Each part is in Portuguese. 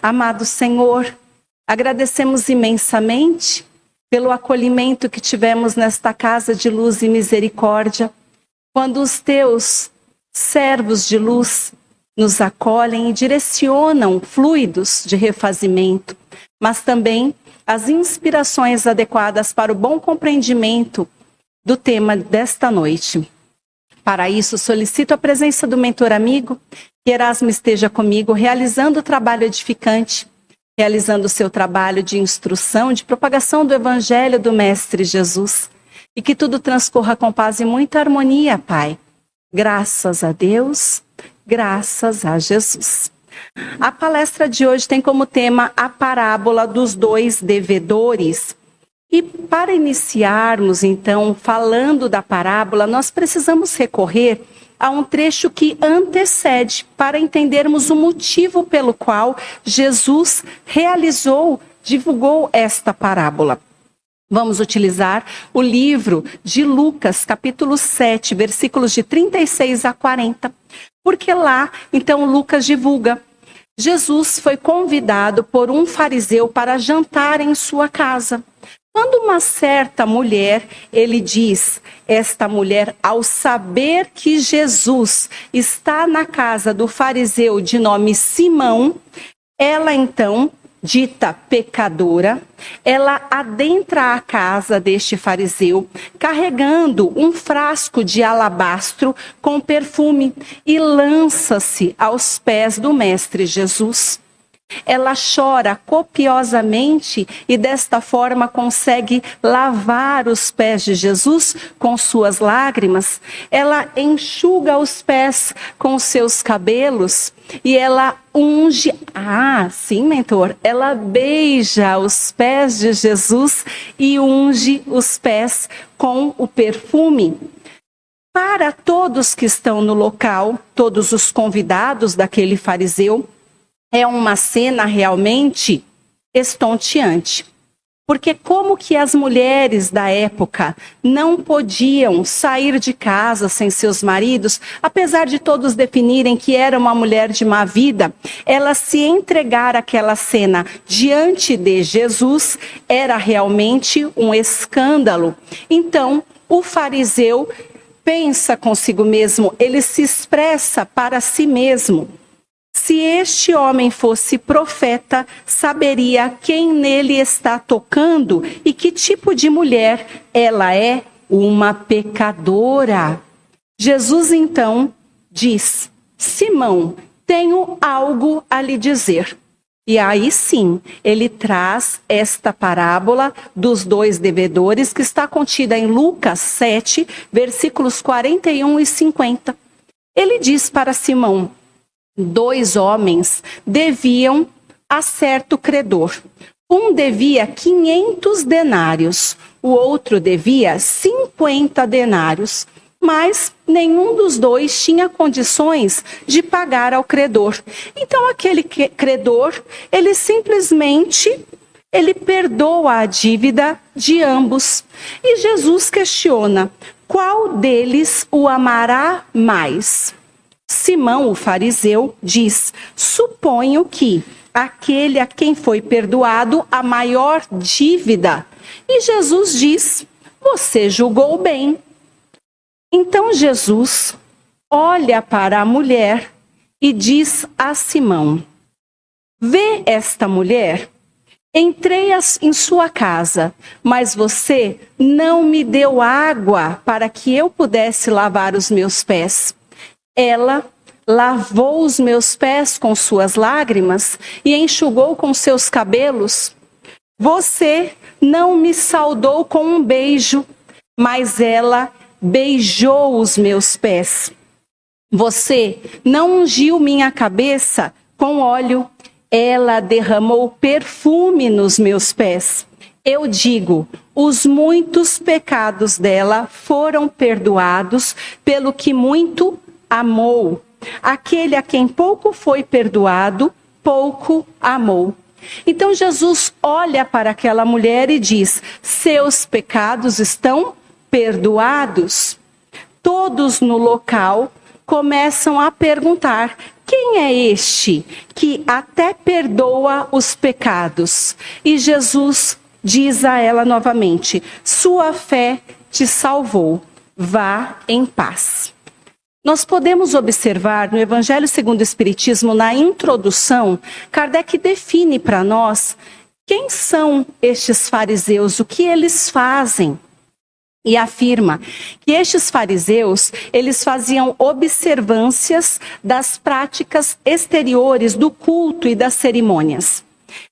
Amado Senhor, agradecemos imensamente pelo acolhimento que tivemos nesta casa de luz e misericórdia, quando os teus servos de luz nos acolhem e direcionam fluidos de refazimento, mas também as inspirações adequadas para o bom compreendimento do tema desta noite. Para isso, solicito a presença do mentor amigo, que Erasmo esteja comigo, realizando o trabalho edificante, realizando o seu trabalho de instrução, de propagação do Evangelho do Mestre Jesus, e que tudo transcorra com paz e muita harmonia, Pai. Graças a Deus, graças a Jesus. A palestra de hoje tem como tema a parábola dos dois devedores. E para iniciarmos, então, falando da parábola, nós precisamos recorrer a um trecho que antecede para entendermos o motivo pelo qual Jesus divulgou esta parábola. Vamos utilizar o livro de Lucas, capítulo 7, versículos de 36 a 40. Porque lá, então, Lucas divulga. Jesus foi convidado por um fariseu para jantar em sua casa. Quando uma certa mulher, ele diz, esta mulher, ao saber que Jesus está na casa do fariseu de nome Simão, ela então, dita pecadora, ela adentra a casa deste fariseu, carregando um frasco de alabastro com perfume e lança-se aos pés do Mestre Jesus. Ela chora copiosamente e desta forma consegue lavar os pés de Jesus com suas lágrimas. Ela enxuga os pés com seus cabelos e ela unge. Sim, mentor. Ela beija os pés de Jesus e unge os pés com o perfume. Para todos que estão no local, todos os convidados daquele fariseu, é uma cena realmente estonteante. Porque como que as mulheres da época não podiam sair de casa sem seus maridos, apesar de todos definirem que era uma mulher de má vida, ela se entregar àquela cena diante de Jesus era realmente um escândalo. Então, o fariseu pensa consigo mesmo, ele se expressa para si mesmo. Se este homem fosse profeta, saberia quem nele está tocando e que tipo de mulher ela é, uma pecadora. Jesus então diz, Simão, tenho algo a lhe dizer. E aí sim, ele traz esta parábola dos dois devedores que está contida em Lucas 7, versículos 41 e 50. Ele diz para Simão, 2 homens deviam a certo credor. Um devia 500 denários, o outro devia 50 denários. Mas nenhum dos dois tinha condições de pagar ao credor. Então aquele credor, ele simplesmente perdoa a dívida de ambos. E Jesus questiona, qual deles o amará mais? Simão, o fariseu, diz, suponho que aquele a quem foi perdoado a maior dívida. E Jesus diz, você julgou bem. Então Jesus olha para a mulher e diz a Simão, vê esta mulher? Entrei em sua casa, mas você não me deu água para que eu pudesse lavar os meus pés. Ela lavou os meus pés com suas lágrimas e enxugou com seus cabelos. Você não me saudou com um beijo, mas ela beijou os meus pés. Você não ungiu minha cabeça com óleo, ela derramou perfume nos meus pés. Eu digo, os muitos pecados dela foram perdoados pelo que muito amou. Aquele a quem pouco foi perdoado, pouco amou. Então Jesus olha para aquela mulher e diz, seus pecados estão perdoados. Todos no local começam a perguntar, quem é este que até perdoa os pecados? E Jesus diz a ela novamente: sua fé te salvou, vá em paz. Nós podemos observar no Evangelho segundo o Espiritismo, na introdução, Kardec define para nós quem são estes fariseus, o que eles fazem. E afirma que estes fariseus, eles faziam observâncias das práticas exteriores do culto e das cerimônias.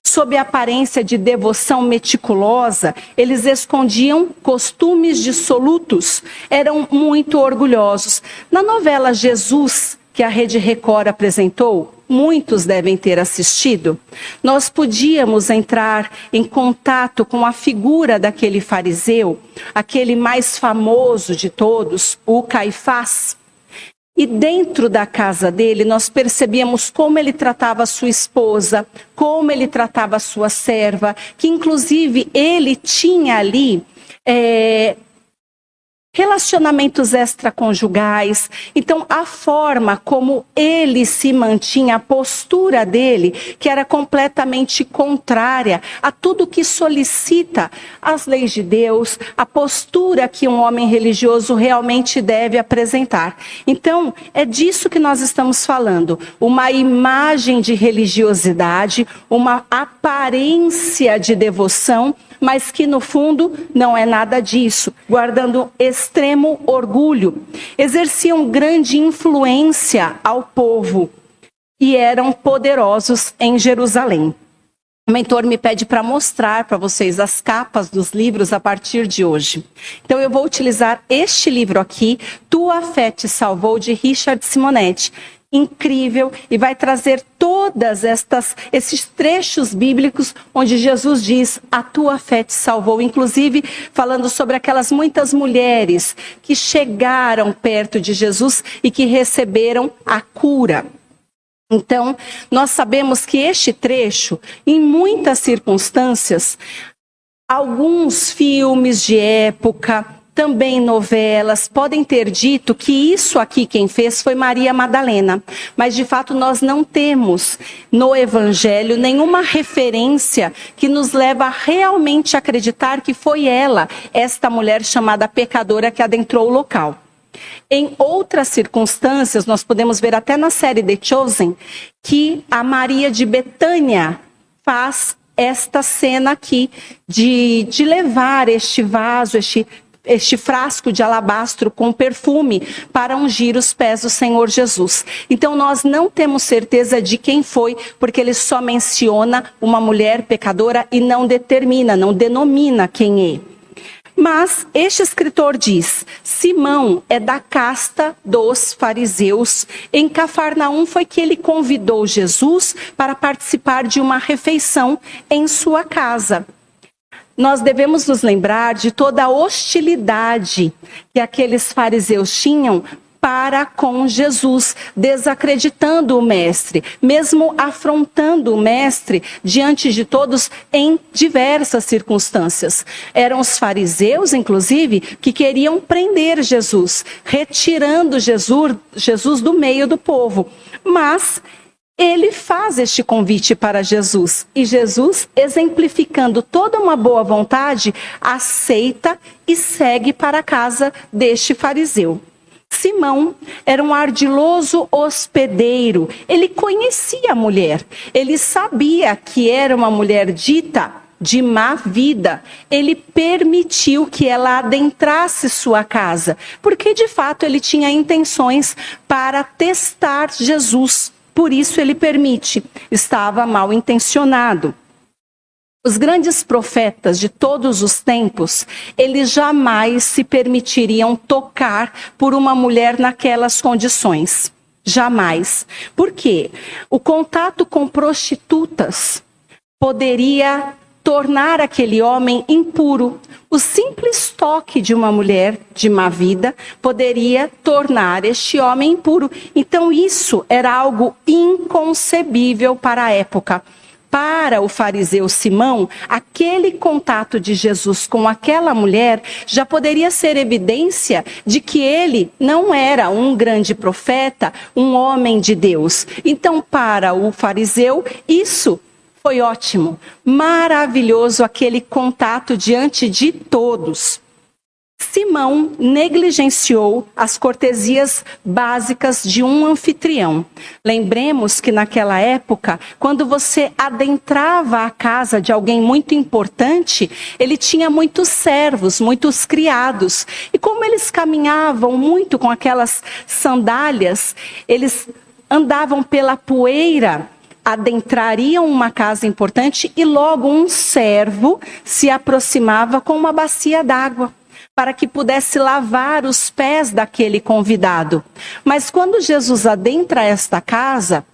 Sob a aparência de devoção meticulosa, eles escondiam costumes dissolutos, eram muito orgulhosos. Na novela Jesus, que a Rede Record apresentou, muitos devem ter assistido, nós podíamos entrar em contato com a figura daquele fariseu, aquele mais famoso de todos, o Caifás. E dentro da casa dele, nós percebíamos como ele tratava a sua esposa, como ele tratava a sua serva, que inclusive ele tinha ali relacionamentos extraconjugais. Então, a forma como ele se mantinha, a postura dele, que era completamente contrária a tudo que solicita as leis de Deus, a postura que um homem religioso realmente deve apresentar. Então, é disso que nós estamos falando. Uma imagem de religiosidade, uma aparência de devoção, mas que no fundo não é nada disso, guardando extremo orgulho. Exerciam grande influência ao povo e eram poderosos em Jerusalém. O mentor me pede para mostrar para vocês as capas dos livros a partir de hoje. Então eu vou utilizar este livro aqui, Tua Fé Te Salvou, de Richard Simonetti. Incrível, e vai trazer todas esses trechos bíblicos onde Jesus diz: a tua fé te salvou, inclusive falando sobre aquelas muitas mulheres que chegaram perto de Jesus e que receberam a cura. Então, nós sabemos que este trecho, em muitas circunstâncias, alguns filmes de época, também novelas, podem ter dito que isso aqui quem fez foi Maria Madalena. Mas de fato nós não temos no Evangelho nenhuma referência que nos leva a realmente acreditar que foi ela, esta mulher chamada pecadora, que adentrou o local. Em outras circunstâncias, nós podemos ver até na série The Chosen, que a Maria de Betânia faz esta cena aqui de levar este vaso, este frasco de alabastro com perfume para ungir os pés do Senhor Jesus. Então nós não temos certeza de quem foi, porque ele só menciona uma mulher pecadora e não determina, não denomina quem é. Mas este escritor diz: Simão é da casta dos fariseus. Em Cafarnaum foi que ele convidou Jesus para participar de uma refeição em sua casa. Nós devemos nos lembrar de toda a hostilidade que aqueles fariseus tinham para com Jesus, desacreditando o mestre, mesmo afrontando o mestre diante de todos em diversas circunstâncias. Eram os fariseus, inclusive, que queriam prender Jesus, retirando Jesus do meio do povo. Mas ele faz este convite para Jesus e Jesus, exemplificando toda uma boa vontade, aceita e segue para a casa deste fariseu. Simão era um ardiloso hospedeiro, ele conhecia a mulher, ele sabia que era uma mulher dita de má vida. Ele permitiu que ela adentrasse sua casa, porque de fato ele tinha intenções para testar Jesus. Por isso ele permite, estava mal intencionado. Os grandes profetas de todos os tempos, eles jamais se permitiriam tocar por uma mulher naquelas condições. Jamais. Por quê? O contato com prostitutas poderia tornar aquele homem impuro. O simples toque de uma mulher de má vida poderia tornar este homem impuro. Então isso era algo inconcebível para a época. para o fariseu Simão, aquele contato de Jesus com aquela mulher já poderia ser evidência de que ele não era um grande profeta, um homem de Deus. Então, para o fariseu, isso foi ótimo, maravilhoso aquele contato diante de todos. Simão negligenciou as cortesias básicas de um anfitrião. Lembremos que naquela época, quando você adentrava a casa de alguém muito importante, ele tinha muitos servos, muitos criados. E como eles caminhavam muito com aquelas sandálias, eles andavam pela poeira, adentrariam uma casa importante e logo um servo se aproximava com uma bacia d'água, para que pudesse lavar os pés daquele convidado. Mas quando Jesus adentra esta casa,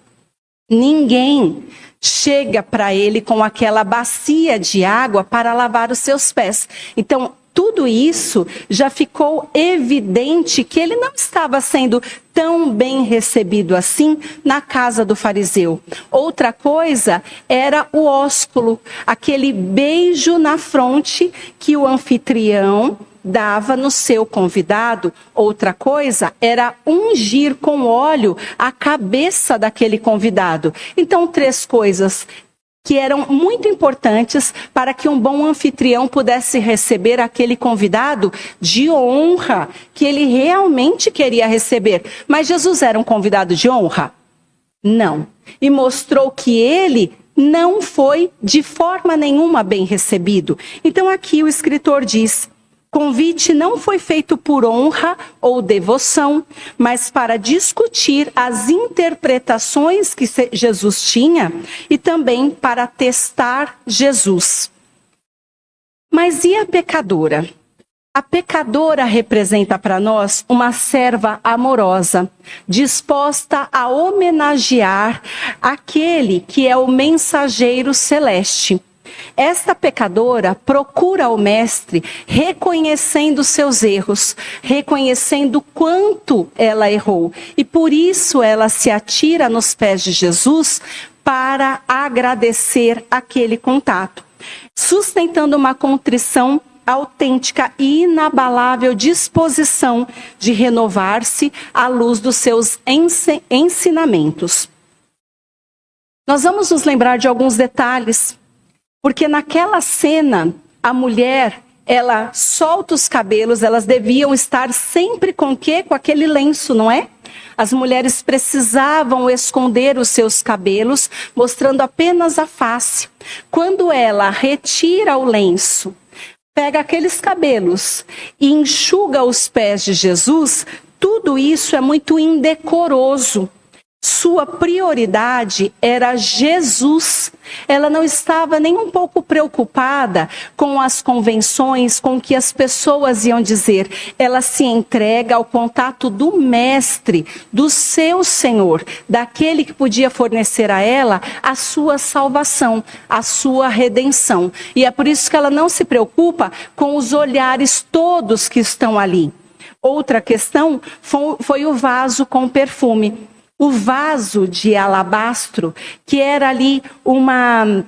ninguém chega para ele com aquela bacia de água para lavar os seus pés. Então, tudo isso já ficou evidente que ele não estava sendo tão bem recebido assim na casa do fariseu. Outra coisa era o ósculo, aquele beijo na fronte que o anfitrião dava no seu convidado. Outra coisa era ungir com óleo a cabeça daquele convidado. Então, 3 coisas que eram muito importantes para que um bom anfitrião pudesse receber aquele convidado de honra que ele realmente queria receber. Mas Jesus era um convidado de honra? Não. E mostrou que ele não foi de forma nenhuma bem recebido. Então aqui o escritor diz: convite não foi feito por honra ou devoção, mas para discutir as interpretações que Jesus tinha e também para testar Jesus. Mas e a pecadora? A pecadora representa para nós uma serva amorosa, disposta a homenagear aquele que é o mensageiro celeste. Esta pecadora procura o mestre reconhecendo seus erros, reconhecendo quanto ela errou. E por isso ela se atira nos pés de Jesus para agradecer aquele contato, sustentando uma contrição autêntica e inabalável disposição de renovar-se à luz dos seus ensinamentos. Nós vamos nos lembrar de alguns detalhes. Porque naquela cena, a mulher, ela solta os cabelos, elas deviam estar sempre com o quê? Com aquele lenço, não é? As mulheres precisavam esconder os seus cabelos, mostrando apenas a face. Quando ela retira o lenço, pega aqueles cabelos e enxuga os pés de Jesus, tudo isso é muito indecoroso. Sua prioridade era Jesus. Ela não estava nem um pouco preocupada com as convenções, com o que as pessoas iam dizer. Ela se entrega ao contato do Mestre, do seu Senhor, daquele que podia fornecer a ela a sua salvação, a sua redenção. E é por isso que ela não se preocupa com os olhares todos que estão ali. Outra questão foi o vaso com perfume. O vaso de alabastro, que era ali uma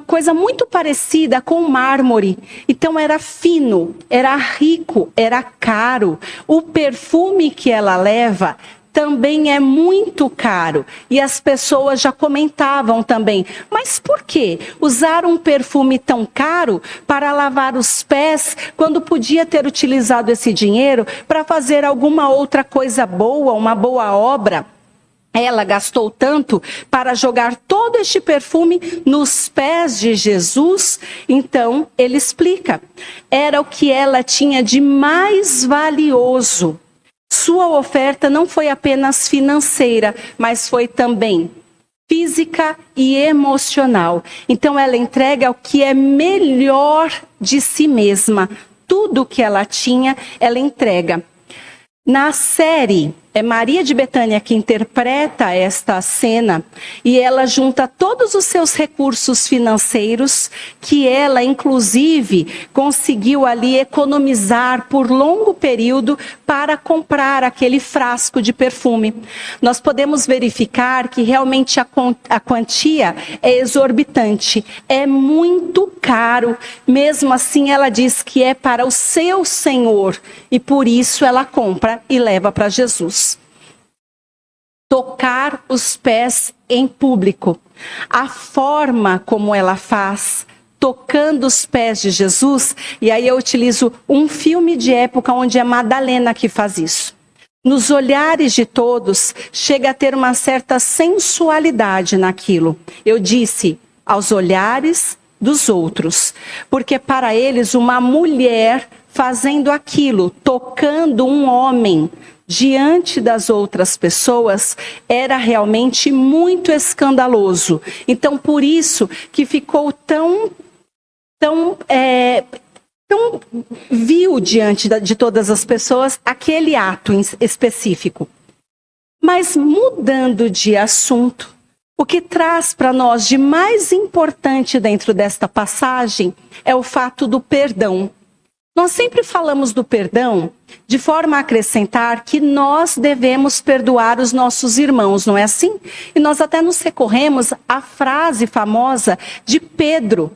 coisa muito parecida com mármore. Então era fino, era rico, era caro. O perfume que ela leva também é muito caro. E as pessoas já comentavam também. Mas por que usar um perfume tão caro para lavar os pés, quando podia ter utilizado esse dinheiro para fazer alguma outra coisa boa, uma boa obra? Ela gastou tanto para jogar todo este perfume nos pés de Jesus. Então, ele explica. Era o que ela tinha de mais valioso. Sua oferta não foi apenas financeira, mas foi também física e emocional. Então ela entrega o que é melhor de si mesma. Tudo que ela tinha, ela entrega. Na série É Maria de Betânia que interpreta esta cena e ela junta todos os seus recursos financeiros que ela, inclusive, conseguiu ali economizar por longo período para comprar aquele frasco de perfume. Nós podemos verificar que realmente a quantia é exorbitante, é muito caro. Mesmo assim, ela diz que é para o seu Senhor e por isso ela compra e leva para Jesus. Tocar os pés em público. A forma como ela faz, tocando os pés de Jesus, e aí eu utilizo um filme de época onde é Madalena que faz isso. Nos olhares de todos, chega a ter uma certa sensualidade naquilo. Eu disse, aos olhares dos outros, porque para eles uma mulher fazendo aquilo, tocando um homem diante das outras pessoas, era realmente muito escandaloso. Então, por isso que ficou tão vil diante de todas as pessoas aquele ato específico. Mas mudando de assunto, o que traz para nós de mais importante dentro desta passagem é o fato do perdão. Nós sempre falamos do perdão de forma a acrescentar que nós devemos perdoar os nossos irmãos, não é assim? E nós até nos recorremos à frase famosa de Pedro,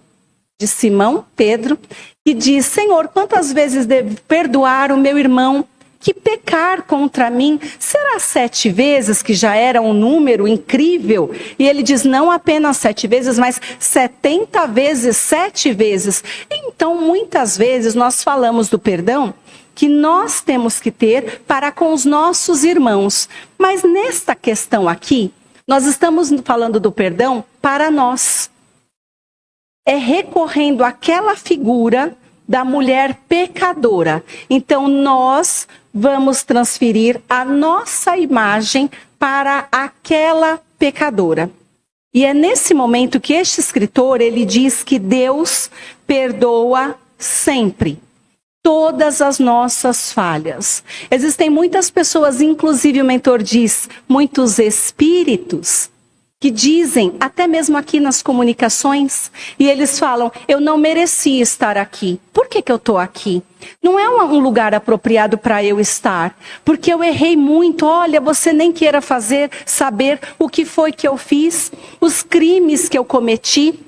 de Simão Pedro, que diz: Senhor, quantas vezes devo perdoar o meu irmão que pecar contra mim? Será 7 vezes, que já era um número incrível? E ele diz, não apenas 7 vezes, mas 70 vezes 7 vezes. Então, muitas vezes, nós falamos do perdão que nós temos que ter para com os nossos irmãos. Mas nesta questão aqui, nós estamos falando do perdão para nós. É recorrendo àquela figura da mulher pecadora. Então, nós vamos transferir a nossa imagem para aquela pecadora. E é nesse momento que este escritor, ele diz que Deus perdoa sempre todas as nossas falhas. Existem muitas pessoas, inclusive o mentor diz, muitos espíritos, que dizem, até mesmo aqui nas comunicações, e eles falam, eu não mereci estar aqui. Por que eu estou aqui? Não é um lugar apropriado para eu estar, porque eu errei muito. Olha, você nem queira saber o que foi que eu fiz, os crimes que eu cometi.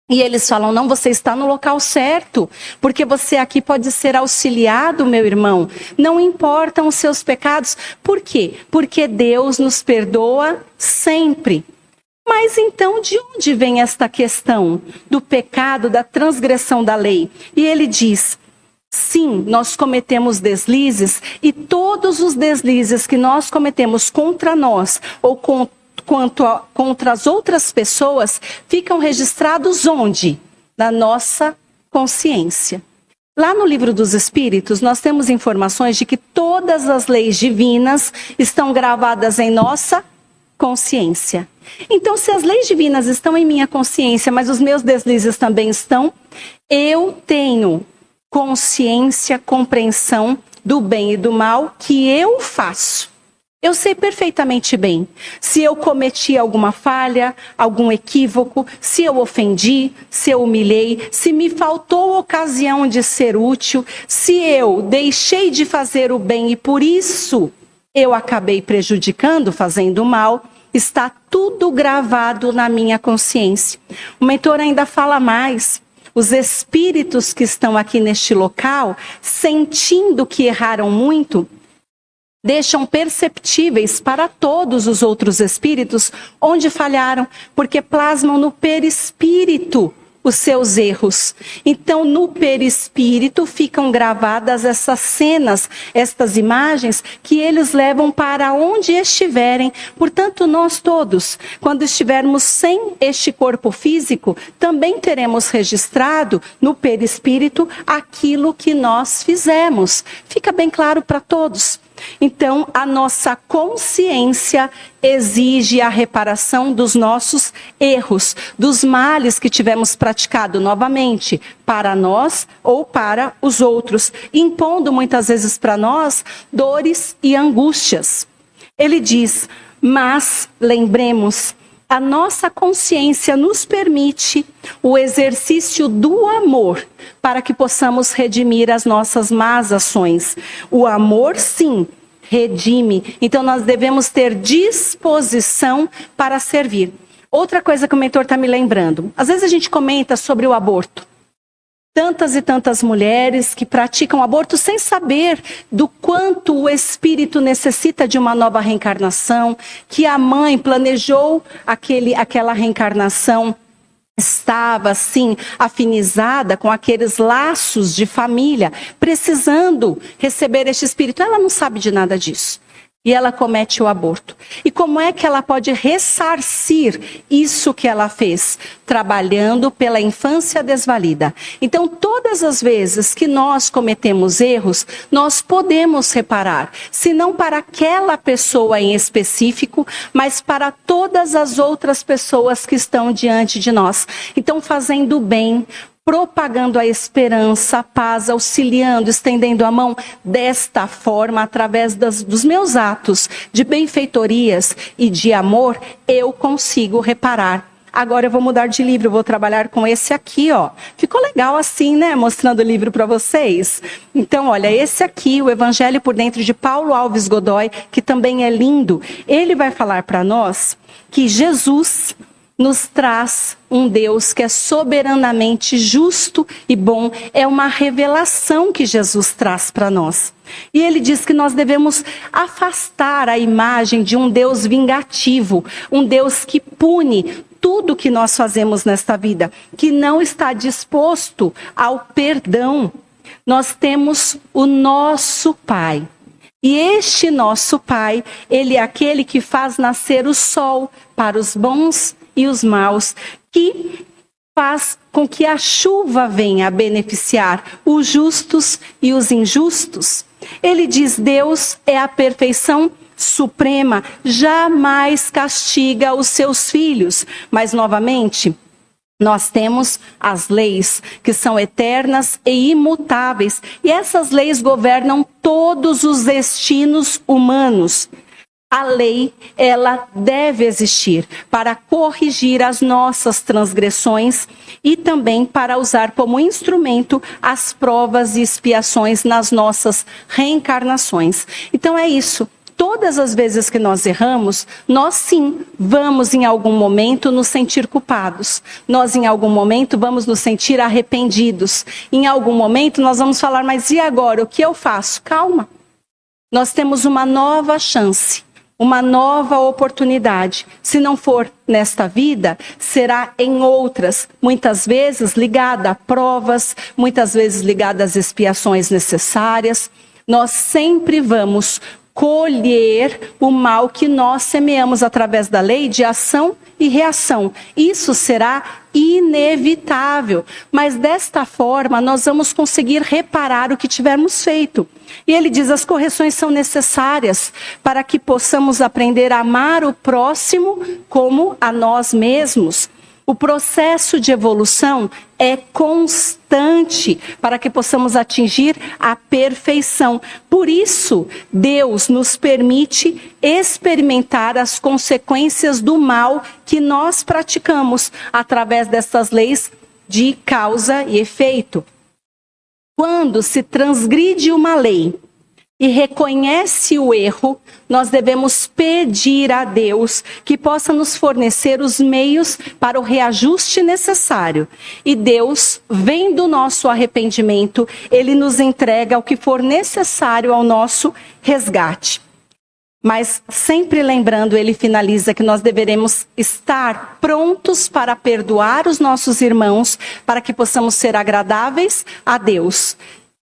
E eles falam, não, você está no local certo, porque você aqui pode ser auxiliado, meu irmão. Não importam os seus pecados. Por quê? Porque Deus nos perdoa sempre. Mas então, de onde vem esta questão do pecado, da transgressão da lei? E ele diz, sim, nós cometemos deslizes e todos os deslizes que nós cometemos contra nós ou contra as outras pessoas ficam registrados onde? Na nossa consciência. Lá no Livro dos Espíritos, nós temos informações de que todas as leis divinas estão gravadas em nossa consciência. Então, se as leis divinas estão em minha consciência, mas os meus deslizes também estão, eu tenho consciência, compreensão do bem e do mal que eu faço. Eu sei perfeitamente bem se eu cometi alguma falha, algum equívoco, se eu ofendi, se eu humilhei, se me faltou ocasião de ser útil, se eu deixei de fazer o bem e por isso eu acabei prejudicando, fazendo mal. Está tudo gravado na minha consciência. O mentor ainda fala mais. Os espíritos que estão aqui neste local, sentindo que erraram muito, deixam perceptíveis para todos os outros espíritos onde falharam, porque plasmam no perispírito os seus erros. Então, no perispírito ficam gravadas essas cenas, estas imagens, que eles levam para onde estiverem. Portanto, nós todos, quando estivermos sem este corpo físico, também teremos registrado no perispírito aquilo que nós fizemos. Fica bem claro para todos. Então, a nossa consciência exige a reparação dos nossos erros, dos males que tivemos praticado novamente, para nós ou para os outros, impondo muitas vezes para nós dores e angústias. Ele diz, mas lembremos, a nossa consciência nos permite o exercício do amor para que possamos redimir as nossas más ações. O amor, sim, redime. Então nós devemos ter disposição para servir. Outra coisa que o mentor está me lembrando. Às vezes a gente comenta sobre o aborto. Tantas e tantas mulheres que praticam aborto sem saber do quanto o espírito necessita de uma nova reencarnação, que a mãe planejou aquela reencarnação, estava assim afinizada com aqueles laços de família, precisando receber este espírito. Ela não sabe de nada disso. E ela comete o aborto. E como é que ela pode ressarcir isso que ela fez? Trabalhando pela infância desvalida. Então, todas as vezes que nós cometemos erros, nós podemos reparar. Se não para aquela pessoa em específico, mas para todas as outras pessoas que estão diante de nós. Então, fazendo o bem, propagando a esperança, a paz, auxiliando, estendendo a mão desta forma, através dos meus atos de benfeitorias e de amor, eu consigo reparar. Agora eu vou mudar de livro, eu vou trabalhar com esse aqui, ó. Ficou legal assim, né? Mostrando o livro para vocês. Então, olha, esse aqui, o Evangelho por Dentro de Paulo Alves Godoy, que também é lindo. Ele vai falar para nós que Jesus nos traz um Deus que é soberanamente justo e bom. É uma revelação que Jesus traz para nós. E ele diz que nós devemos afastar a imagem de um Deus vingativo, um Deus que pune tudo que nós fazemos nesta vida, que não está disposto ao perdão. Nós temos o nosso Pai. E este nosso Pai, ele é aquele que faz nascer o sol para os bons e os maus, que faz com que a chuva venha a beneficiar os justos e os injustos. Ele diz, Deus é a perfeição suprema, jamais castiga os seus filhos. Mas, novamente, nós temos as leis que são eternas e imutáveis. E essas leis governam todos os destinos humanos. A lei, ela deve existir para corrigir as nossas transgressões e também para usar como instrumento as provas e expiações nas nossas reencarnações. Então é isso. Todas as vezes que nós erramos, nós sim vamos em algum momento nos sentir culpados. Nós em algum momento vamos nos sentir arrependidos. Em algum momento nós vamos falar, mas e agora? O que eu faço? Calma. Nós temos uma nova chance. Uma nova oportunidade. Se não for nesta vida, será em outras. Muitas vezes ligada a provas, muitas vezes ligada às expiações necessárias. Nós sempre vamos colher o mal que nós semeamos através da lei de ação e reação. Isso será inevitável, mas desta forma nós vamos conseguir reparar o que tivermos feito. E ele diz, as correções são necessárias para que possamos aprender a amar o próximo como a nós mesmos. O processo de evolução é constante para que possamos atingir a perfeição. Por isso, Deus nos permite experimentar as consequências do mal que nós praticamos através dessas leis de causa e efeito. Quando se transgride uma lei e reconhece o erro, nós devemos pedir a Deus que possa nos fornecer os meios para o reajuste necessário. E Deus, vendo o nosso arrependimento, Ele nos entrega o que for necessário ao nosso resgate. Mas sempre lembrando, ele finaliza que nós deveremos estar prontos para perdoar os nossos irmãos, para que possamos ser agradáveis a Deus.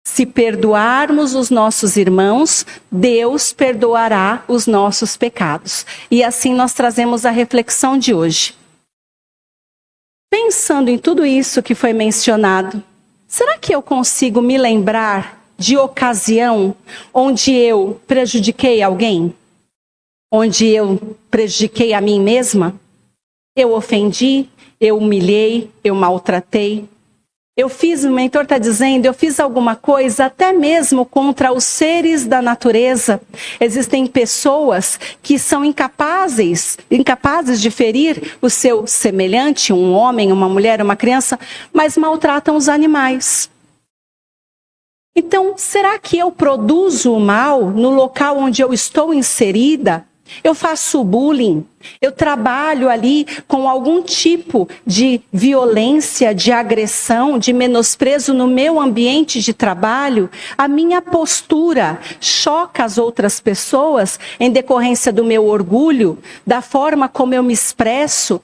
Se perdoarmos os nossos irmãos, Deus perdoará os nossos pecados. E assim nós trazemos a reflexão de hoje. Pensando em tudo isso que foi mencionado, será que eu consigo me lembrar de ocasião onde eu prejudiquei alguém? Onde eu prejudiquei a mim mesma? Eu ofendi, eu humilhei, eu maltratei. o mentor está dizendo, eu fiz alguma coisa até mesmo contra os seres da natureza. Existem pessoas que são incapazes de ferir o seu semelhante, um homem, uma mulher, uma criança, mas maltratam os animais. Então, será que eu produzo o mal no local onde eu estou inserida? Eu faço bullying, eu trabalho ali com algum tipo de violência, de agressão, de menosprezo no meu ambiente de trabalho. A minha postura choca as outras pessoas em decorrência do meu orgulho, da forma como eu me expresso.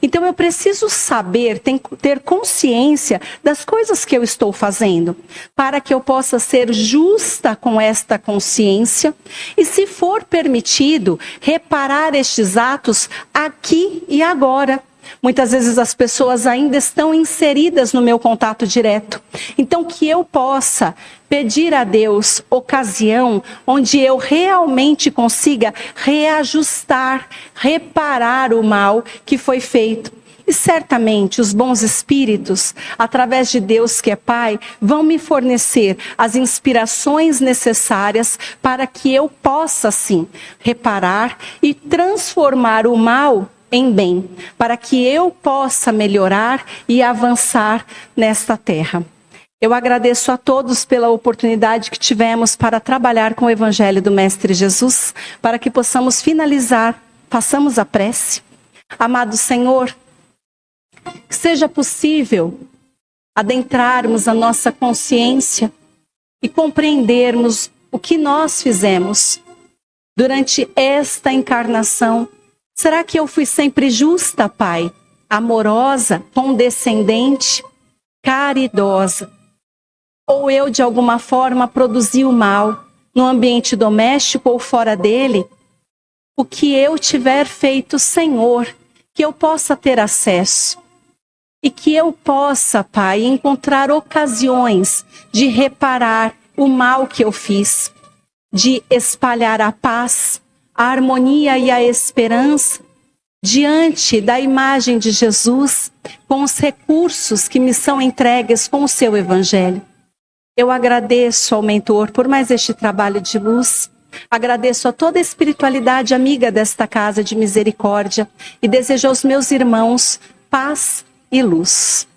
Então eu preciso saber, ter consciência das coisas que eu estou fazendo, para que eu possa ser justa com esta consciência e, se for permitido, reparar estes atos aqui e agora. Muitas vezes as pessoas ainda estão inseridas no meu contato direto. Então que eu possa pedir a Deus ocasião onde eu realmente consiga reajustar, reparar o mal que foi feito. E certamente os bons espíritos, através de Deus que é Pai, vão me fornecer as inspirações necessárias para que eu possa, sim, reparar e transformar o mal em bem, para que eu possa melhorar e avançar nesta terra. Eu agradeço a todos pela oportunidade que tivemos para trabalhar com o Evangelho do Mestre Jesus, para que possamos finalizar, façamos a prece. Amado Senhor, que seja possível adentrarmos a nossa consciência e compreendermos o que nós fizemos durante esta encarnação. Será que eu fui sempre justa, Pai? Amorosa, condescendente, caridosa? Ou eu, de alguma forma, produzi o mal no ambiente doméstico ou fora dele? O que eu tiver feito, Senhor, que eu possa ter acesso. E que eu possa, Pai, encontrar ocasiões de reparar o mal que eu fiz, de espalhar a paz, a harmonia e a esperança diante da imagem de Jesus, com os recursos que me são entregues com o seu Evangelho. Eu agradeço ao mentor por mais este trabalho de luz, agradeço a toda a espiritualidade amiga desta casa de misericórdia e desejo aos meus irmãos paz e luz.